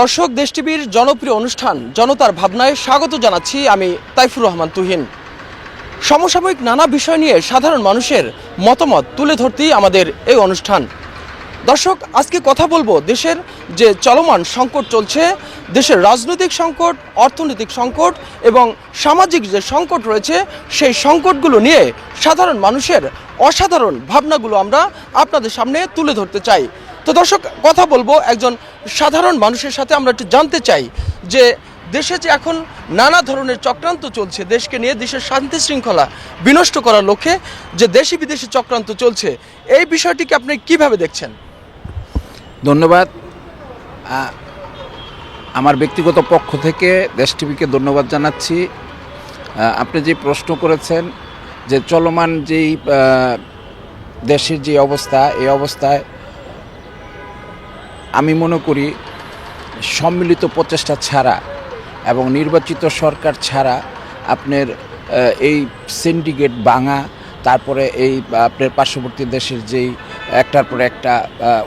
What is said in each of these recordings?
দর্শক, দেশ টিভির জনপ্রিয় অনুষ্ঠান জনতার ভাবনায় স্বাগত জানাচ্ছি আমি তাইফুর রহমান তুহিন। সমসাময়িক নানা বিষয় নিয়ে সাধারণ মানুষের মতামত তুলে ধরতেই আমাদের এই অনুষ্ঠান। দর্শক, আজকে কথা বলবো দেশের যে চলমান সংকট চলছে, দেশের রাজনৈতিক সংকট, অর্থনৈতিক সংকট এবং সামাজিক যে সংকট রয়েছে, সেই সংকটগুলো নিয়ে সাধারণ মানুষের অসাধারণ ভাবনাগুলো আমরা আপনাদের সামনে তুলে ধরতে চাই। তো দর্শক, কথা বলবো একজন সাধারণ মানুষের সাথে। আমরা একটু জানতে চাই যে দেশে যে এখন নানা ধরনের চক্রান্ত চলছে, দেশকে নিয়ে দেশের শান্তি শৃঙ্খলা বিনষ্ট করার লক্ষ্যে যে দেশি বিদেশি চক্রান্ত চলছে, এই বিষয়টিকে আপনি কিভাবে দেখছেন? ধন্যবাদ। আমার ব্যক্তিগত পক্ষ থেকে দেশ টিভিকে ধন্যবাদ জানাচ্ছি। আপনি যে প্রশ্ন করেছেন যে চলমান যেই দেশের যে অবস্থা, এই অবস্থায় আমি মনে করি সম্মিলিত প্রচেষ্টা ছাড়া এবং নির্বাচিত সরকার ছাড়া আপনার এই সিন্ডিকেট ভাঙা, তারপরে এই আপনার পার্শ্ববর্তী দেশের যেই একটার পর একটা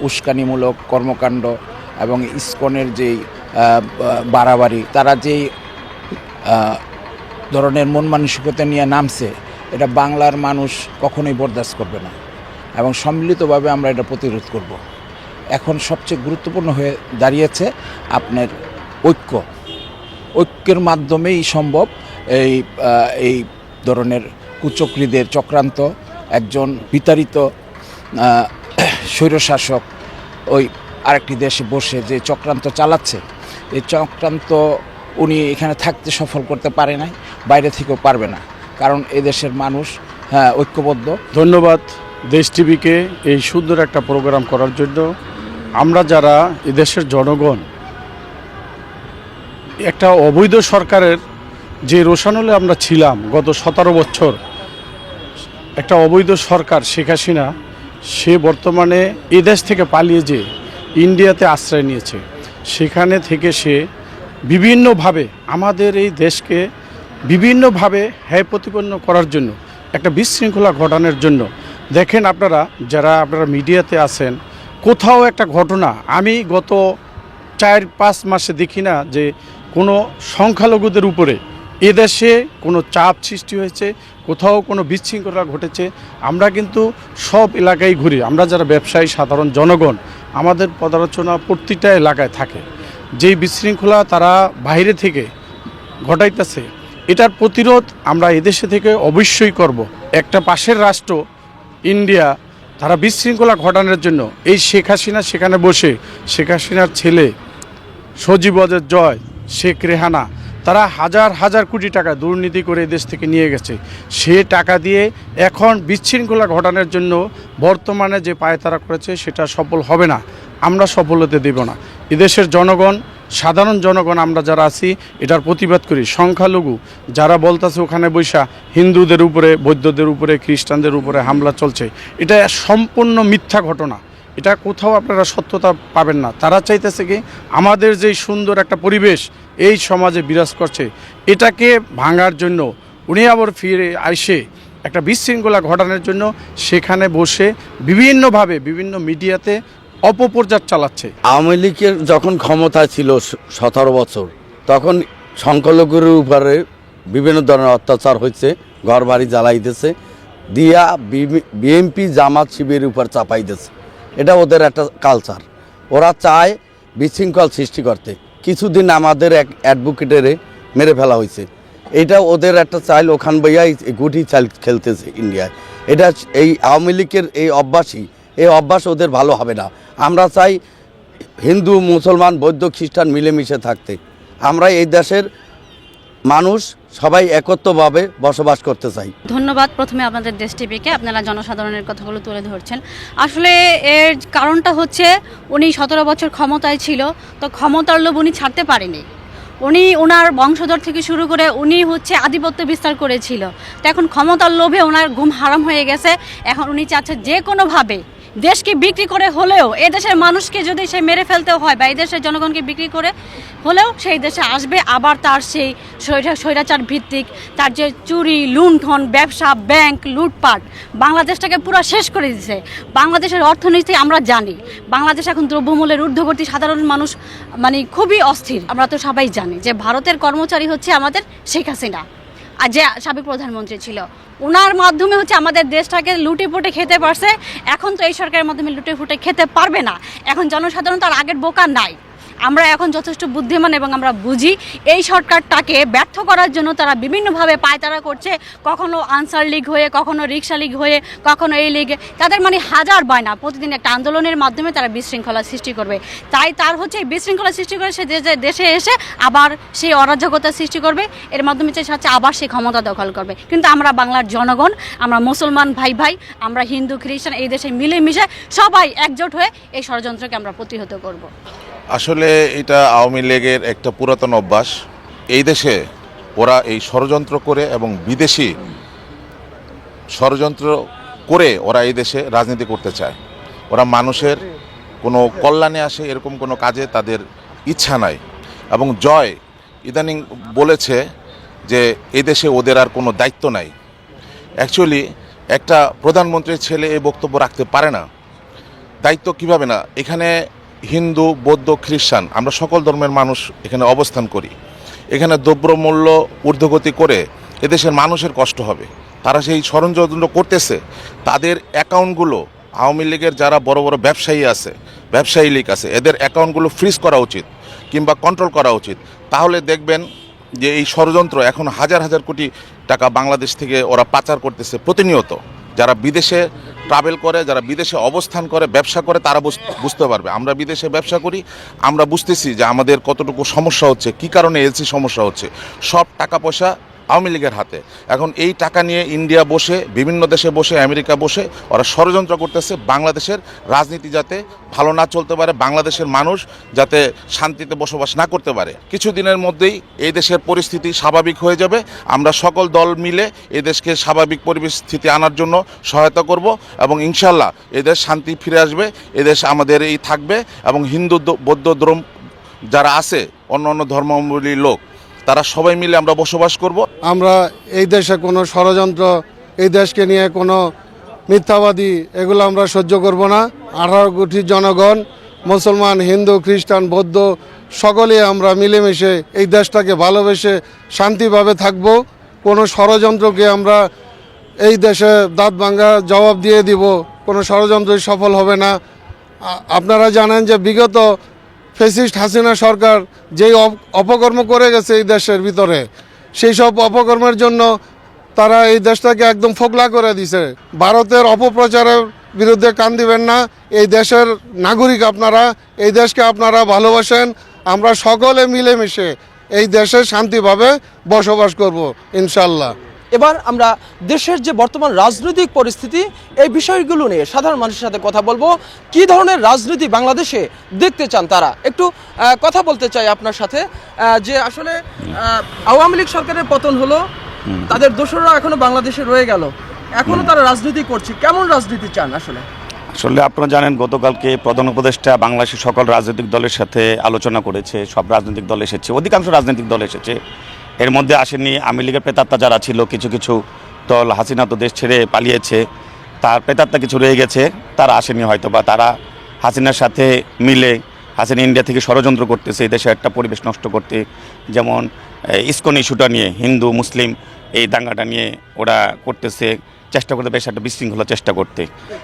উস্কানিমূলক কর্মকাণ্ড এবং ইসকনের যেই বাড়াবাড়ি, তারা যেই ধরনের মন মানসিকতা নিয়ে নামছে, এটা বাংলার মানুষ কখনোই বরদাস্ত করবে না এবং সম্মিলিতভাবে আমরা এটা প্রতিরোধ করব। এখন সবচেয়ে গুরুত্বপূর্ণ হয়ে দাঁড়িয়েছে আপনার ঐক্যের মাধ্যমেই সম্ভব এই ধরনের কুচক্রীদের চক্রান্ত। একজন বিতাড়িত স্বৈরশাসক ওই আরেকটি দেশে বসে যে চক্রান্ত চালাচ্ছে, এই চক্রান্ত উনি এখানে থাকতে সফল করতে পারে নাই, বাইরে থেকেও পারবে না, কারণ এই দেশের মানুষ ঐক্যবদ্ধ। ধন্যবাদ দেশ টিভিকে এই সুন্দর একটা প্রোগ্রাম করার জন্য। আমরা যারা এদেশের জনগণ, একটা অবৈধ সরকারের যে রোষানলে আমরা ছিলাম গত 17 বছর, একটা অবৈধ সরকার শেখ হাসিনা, সে বর্তমানে এদেশ থেকে পালিয়ে যে ইন্ডিয়াতে আশ্রয় নিয়েছে। সেখানে থেকে সে বিভিন্নভাবে আমাদের এই দেশকে বিভিন্নভাবে হ্যায় প্রতিপন্ন করার জন্য, একটা বিশৃঙ্খলা ঘটানোর জন্য। দেখেন আপনারা যারা মিডিয়াতে আছেন, কোথাও একটা ঘটনা আমি গত 4-5 মাসে দেখি না যে কোনো সংখ্যালঘুদের উপরে এদেশে কোনো চাপ সৃষ্টি হয়েছে, কোথাও কোনো বিশৃঙ্খলা ঘটেছে। আমরা কিন্তু সব এলাকায় ঘুরি, আমরা যারা ব্যবসায়ী সাধারণ জনগণ, আমাদের পদালোচনা প্রতিটা এলাকায় থাকে। যেই বিশৃঙ্খলা তারা বাইরে থেকে ঘটাইতেছে, এটার প্রতিরোধ আমরা এদেশে থেকে অবশ্যই করব। একটা পাশের রাষ্ট্র ইন্ডিয়া, তারা বিশৃঙ্খলা ঘটানোর জন্য এই শেখ হাসিনা সেখানে বসে, শেখ হাসিনার ছেলে সজীব জয়, শেখ রেহানা, তারা হাজার হাজার কোটি টাকা দুর্নীতি করে দেশ থেকে নিয়ে গেছে। সে টাকা দিয়ে এখন বিশৃঙ্খলা ঘটানোর জন্য বর্তমানে যে পায়তারা করেছে সেটা সফল হবে না, আমরা সফল হতে দেব না। এদেশের জনগণ, সাধারণ জনগণ আমরা যারা আছি এটার প্রতিবাদ করি। সংখ্যালঘু যারা বলতেছে ওখানে বৈশা হিন্দুদের উপরে, বৌদ্ধদের উপরে, খ্রিস্টানদের উপরে হামলা চলছে, এটা সম্পূর্ণ মিথ্যা ঘটনা। এটা কোথাও আপনারা সত্যতা পাবেন না। তারা চাইতেছে কি আমাদের যেই সুন্দর একটা পরিবেশ এই সমাজে বিরাজ করছে, এটাকে ভাঙার জন্য উনি আবার ফিরে আসে একটা বিশৃঙ্খলা ঘটানোর জন্য সেখানে বসে বিভিন্নভাবে বিভিন্ন মিডিয়াতে অপপ্রচার চালাচ্ছে। আওয়ামী লীগের যখন ক্ষমতা ছিল 17 বছর, তখন সংখ্যালঘুর উপরে বিভিন্ন ধরনের অত্যাচার হয়েছে, ঘর বাড়ি জ্বালাইতেছে দিয়া বিএনপি জামাত শিবিরের উপর চাপাইতেছে। এটা ওদের একটা কালচার। ওরা চায় বিশৃঙ্খল সৃষ্টি করতে। কিছুদিন আমাদের এক অ্যাডভোকেটের মেরে ফেলা হয়েছে। এটা ওদের একটা চাইল, ওখান বইয়াই গুটি চাল খেলতেছে ইন্ডিয়ায়। এটা এই আওয়ামী লীগের এই অভ্যাস ওদের ভালো হবে না। আমরা চাই হিন্দু, মুসলমান, বৌদ্ধ, খ্রিস্টান মিলেমিশে থাকতে। আমরা এই দেশের মানুষ সবাই একত্রভাবে বসবাস করতে চাই। ধন্যবাদ প্রথমে আপনাদের দেশ টিভিকে, আপনারা জনসাধারণের কথাগুলো তুলে ধরছেন। আসলে এর কারণটা হচ্ছে উনি 17 বছর ক্ষমতায় ছিল, তো ক্ষমতার লোভ উনি ছাড়তে পারেনি। উনি ওনার বংশধর থেকে শুরু করে উনি হচ্ছে আধিপত্য বিস্তার করেছিল। তো এখন ক্ষমতার লোভে ওনার ঘুম হারাম হয়ে গেছে। এখন উনি চাচ্ছে যে কোনোভাবে দেশকে বিক্রি করে হলেও এদেশের মানুষকে যদি সে মেরে ফেলতে হয় বা এদেশের জনগণকে বিক্রি করে হলেও সেই দেশে আসবে, আবার তার সেই স্বৈরাচার ভিত্তিক তার যে চুরি লুণ্ঠন ব্যবসা ব্যাংক লুটপাট বাংলাদেশটাকে পুরো শেষ করে দিয়েছে। বাংলাদেশের অর্থনীতি আমরা জানি, বাংলাদেশ এখন দ্রব্যমূল্যের ঊর্ধ্বগতি, সাধারণ মানুষ মানে খুবই অস্থির। আমরা তো সবাই জানি যে ভারতের কর্মচারী হচ্ছে আমাদের শেখ হাসিনা, আর যে সাবেক প্রধানমন্ত্রী ছিল, ওনার মাধ্যমে হচ্ছে আমাদের দেশটাকে লুটে পুটে খেতে পারছে। এখন তো এই সরকারের মাধ্যমে লুটে ফুটে খেতে পারবে না। এখন জনসাধারণ তার আগের বোকা নাই, আমরা এখন যথেষ্ট বুদ্ধিমান এবং আমরা বুঝি এই সরকারটাকে ব্যর্থ করার জন্য তারা বিভিন্নভাবে পায়তারা করছে, কখনো আনসার লীগ হয়ে, কখনো রিক্সা লীগ হয়ে, কখনো এই লীগে, তাদের মানে হাজার বায়না, প্রতিদিন একটা আন্দোলনের মাধ্যমে তারা বিশৃঙ্খলা সৃষ্টি করবে। তাই তার হচ্ছে বিশৃঙ্খলা সৃষ্টি করে সে দেশে এসে আবার সেই অরাজকতা সৃষ্টি করবে, এর মাধ্যমে চাচ্ছে আবার সে ক্ষমতা দখল করবে। কিন্তু আমরা বাংলার জনগণ, আমরা মুসলমান ভাই ভাই, আমরা হিন্দু খ্রিস্টান এই দেশে মিলেমিশে সবাই একজোট হয়ে এই ষড়যন্ত্রকে আমরা প্রতিহত করব। আসলে এটা আওয়ামী লীগের একটা পুরাতন অভ্যাস। এই দেশে ওরা এই ষড়যন্ত্র করে এবং বিদেশি ষড়যন্ত্র করে ওরা এই দেশে রাজনীতি করতে চায়। ওরা মানুষের কোনো কল্যাণে আসে এরকম কোনো কাজে তাদের ইচ্ছা নাই। এবং জয় ইদানিং বলেছে যে এই দেশে ওদের আর কোনো দায়িত্ব নাই। অ্যাকচুয়ালি একটা প্রধানমন্ত্রীর ছেলে এই বক্তব্য রাখতে পারে না। দায়িত্ব কিভাবে না, এখানে হিন্দু বৌদ্ধ খ্রিস্টান আমরা সকল ধর্মের মানুষ এখানে অবস্থান করি। এখানে দ্রব্যমূল্য ঊর্ধ্বগতি করে এদেশের মানুষের কষ্ট হবে। তারা সেই ষড়যন্ত্র করতেছে। তাদের অ্যাকাউন্টগুলো আওয়ামী লীগের যারা বড় বড় ব্যবসায়ী লীগ আছে এদের অ্যাকাউন্টগুলো ফ্রিজ করা উচিত কিংবা কন্ট্রোল করা উচিত। তাহলে দেখবেন যে এই ষড়যন্ত্র এখন হাজার হাজার কোটি টাকা বাংলাদেশ থেকে ওরা পাচার করতেছে প্রতিনিয়ত। যারা বিদেশে ট্রাভেল করে, যারা বিদেশে অবস্থান করে, ব্যবসা করে, তারা বুঝতে পারবে। আমরা বিদেশে ব্যবসা করি, আমরা বুঝতেছি যে আমাদের কতটুকু সমস্যা হচ্ছে, কি কারণে এলসি সমস্যা হচ্ছে। সব টাকা পয়সা আওয়ামী লীগের হাতে। এখন এই টাকা নিয়ে ইন্ডিয়া বসে, বিভিন্ন দেশে বসে, আমেরিকা বসে ওরা ষড়যন্ত্র করতেছে বাংলাদেশের রাজনীতি যাতে ভালো না চলতে পারে, বাংলাদেশের মানুষ যাতে শান্তিতে বসবাস না করতে পারে। কিছুদিনের মধ্যেই এই দেশের পরিস্থিতি স্বাভাবিক হয়ে যাবে। আমরা সকল দল মিলে এই দেশকে স্বাভাবিক পরিস্থিতি আনার জন্য সহায়তা করব এবং ইনশাল্লাহ এদেশ শান্তি ফিরে আসবে, এদেশ আমাদের এই থাকবে এবং হিন্দু বৌদ্ধ যারা আছে অন্য ধর্মাবলম্বী লোক তারা সবাই মিলে আমরা বসবাস করব। আমরা এই দেশে কোনো ষড়যন্ত্র, এই দেশকে নিয়ে কোনো মিথ্যাবাদী এগুলো আমরা সহ্য করব না। 18 কোটি জনগণ মুসলমান হিন্দু খ্রিস্টান বৌদ্ধ সকলে আমরা মিলেমিশে এই দেশটাকে ভালোবেসে শান্তিভাবে থাকব। কোনো ষড়যন্ত্রকে আমরা এই দেশে দাঁত ভাঙা জবাব দিয়ে দিব, কোনো ষড়যন্ত্রই সফল হবে না। আপনারা জানেন যে বিগত ফ্যাসিস্ট হাসিনা সরকার যেই অপকর্ম করে গেছে এই দেশের ভিতরে, সেই সব অপকর্মের জন্য তারা এই দেশটাকে একদম ফোকলা করে দিছে। ভারতের অপপ্রচারের বিরুদ্ধে কান দিবেন না। এই দেশের নাগরিক আপনারা, এই দেশকে আপনারা ভালোবাসেন। আমরা সকলে মিলেমিশে এই দেশে শান্তিভাবে বসবাস করব ইনশাল্লাহ। এবার আমরা দেশের যে বর্তমান রাজনৈতিক পরিস্থিতি এই বিষয়গুলো নিয়ে সাধারণ মানুষের সাথে কথা বলবো। কি ধরনের রাজনীতি বাংলাদেশে দেখতে চান তারা, একটু কথা বলতে চাই আপনার সাথে। যে আসলে আওয়ামী লীগ সরকারের পতন হলো, তাদের দোসররা এখনো বাংলাদেশে রয়ে গেল, এখনো তারা রাজনীতি করছে, কেমন রাজনীতি চান আসলে? আসলে আপনারা জানেন গতকালকে প্রধান উপদেষ্টা বাংলাদেশের সকল রাজনৈতিক দলের সাথে আলোচনা করেছে। সব রাজনৈতিক দল এসেছে, অধিকাংশ রাজনৈতিক দল এসেছে। এর মধ্যে আসেনি আওয়ামী লীগের প্রেতাত্মা যারা ছিল, কিছু কিছু দল, হাসিনা তো দেশ ছেড়ে পালিয়েছে, তার প্রেতাত্মা কিছু রয়ে গেছে, তারা আসেনি হয়তো, বা তারা হাসিনার সাথে মিলে হাসিনা ইন্ডিয়া থেকে ষড়যন্ত্র করতেছে এই দেশে একটা পরিবেশ নষ্ট করতে। যেমন ইসকন ইস্যুটা নিয়ে, হিন্দু মুসলিম এই দাঙ্গাটা নিয়ে ওরা করতেছে, চেষ্টা করতে বেশ একটা বিশৃঙ্খলা চেষ্টা করতে।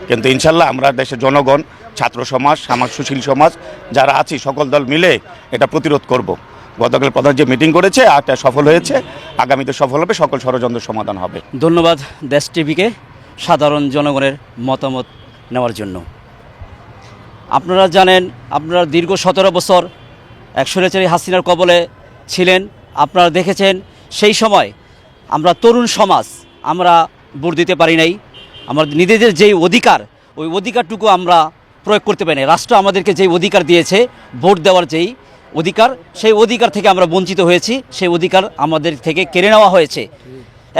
কিন্তু ইনশাল্লাহ আমরা দেশের জনগণ, ছাত্র সমাজ, সুশীল সমাজ যারা আছি সকল দল মিলে এটা প্রতিরোধ করব। গতকাল প্রধান যে মিটিং করেছে এটা সফল হয়েছে, আগামীতে সফল হবে, সকল ষড়যন্ত্র সমাধান হবে। ধন্যবাদ দেশ টিভিকে সাধারণ জনগণের মতামত নেওয়ার জন্য। আপনারা জানেন, আপনারা দীর্ঘ 17 বছর এক স্বৈরাচারী হাসিনার কবলে ছিলেন। আপনারা দেখেছেন সেই সময় আমরা তরুণ সমাজ আমরা ভোট দিতে পারি নাই। আমার নিজেদের যেই অধিকার, ওই অধিকারটুকু আমরা প্রয়োগ করতে পারি নাই। রাষ্ট্র আমাদেরকে যেই অধিকার দিয়েছে ভোট দেওয়ার যেই অধিকার, সেই অধিকার থেকে আমরা বঞ্চিত হয়েছি, সেই অধিকার আমাদের থেকে কেড়ে নেওয়া হয়েছে।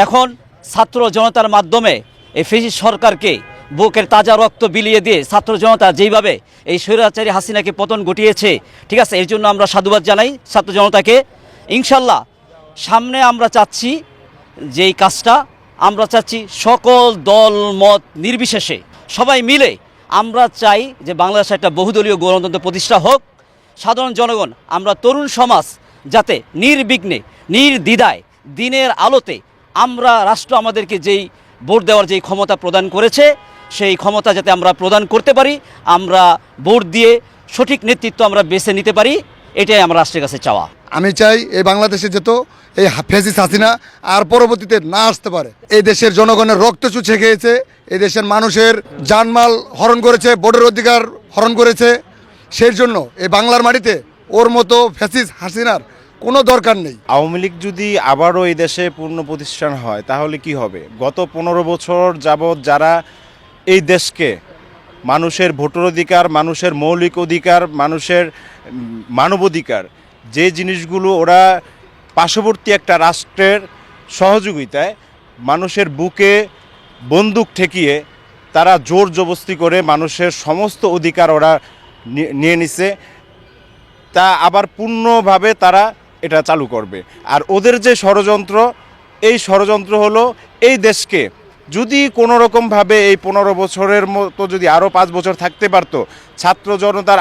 এখন ছাত্র জনতার মাধ্যমে এই ফ্যাসিস্ট সরকারকে বুকের তাজা রক্ত বিলিয়ে দিয়ে ছাত্র জনতা যেইভাবে এই স্বৈরাচারী হাসিনাকে পতন ঘটিয়েছে, ঠিক আছে, এর জন্য আমরা সাধুবাদ জানাই ছাত্র জনতাকে। ইনশাল্লাহ সামনে আমরা চাচ্ছি যেই কাজটা, আমরা চাচ্ছি সকল দল মত নির্বিশেষে সবাই মিলে আমরা চাই যে বাংলাদেশে একটা বহুদলীয় গণতন্ত্র প্রতিষ্ঠা হোক। সাধারণ জনগণ, আমরা তরুণ সমাজ যাতে নির্বিঘ্নে নির্দ্বিধায় দিনের আলোতে আমরা রাষ্ট্র আমাদেরকে যেই ভোট দেওয়ার যেই ক্ষমতা প্রদান করেছে সেই ক্ষমতা যাতে আমরা প্রদান করতে পারি, আমরা ভোট দিয়ে সঠিক নেতৃত্ব আমরা বেছে নিতে পারি, এটাই আমার রাষ্ট্রের কাছে চাওয়া। আমি চাই এই বাংলাদেশে যেত এই ফ্যাসিস্ট হাসিনা আর পরবর্তীতে না আসতে পারে। এই দেশের জনগণের রক্ত চুষে খেয়েছে, এই দেশের মানুষের জানমাল হরণ করেছে, ভোটের অধিকার হরণ করেছে। সেই জন্য এই বাংলার মাটিতে ওর মতো ফ্যাসিস্ট হাসিনার কোনো দরকার নেই। আওয়ামী লীগ যদি আবারও এই দেশে পূর্ণ প্রতিষ্ঠান হয় তাহলে কি হবে? গত 15 বছর যাবৎ যারা এই দেশকে মানুষের ভোটার অধিকার, মানুষের মৌলিক অধিকার, মানুষের মানবাধিকার, যে জিনিসগুলো ওরা পার্শ্ববর্তী একটা রাষ্ট্রের সহযোগিতায় মানুষের বুকে বন্দুক ঠেকিয়ে তারা জোর জবরদস্তি করে মানুষের সমস্ত অধিকার ওরা নিয়ে নিছে, তা আবার পূর্ণভাবে তারা এটা চালু করবে। আর ওদের যে ষড়যন্ত্র, এই ষড়যন্ত্র হলো এই দেশকে যদি কোনো রকমভাবে এই 15 বছরের মতো যদি আরও 5 বছর থাকতে পারতো, ছাত্র জনতার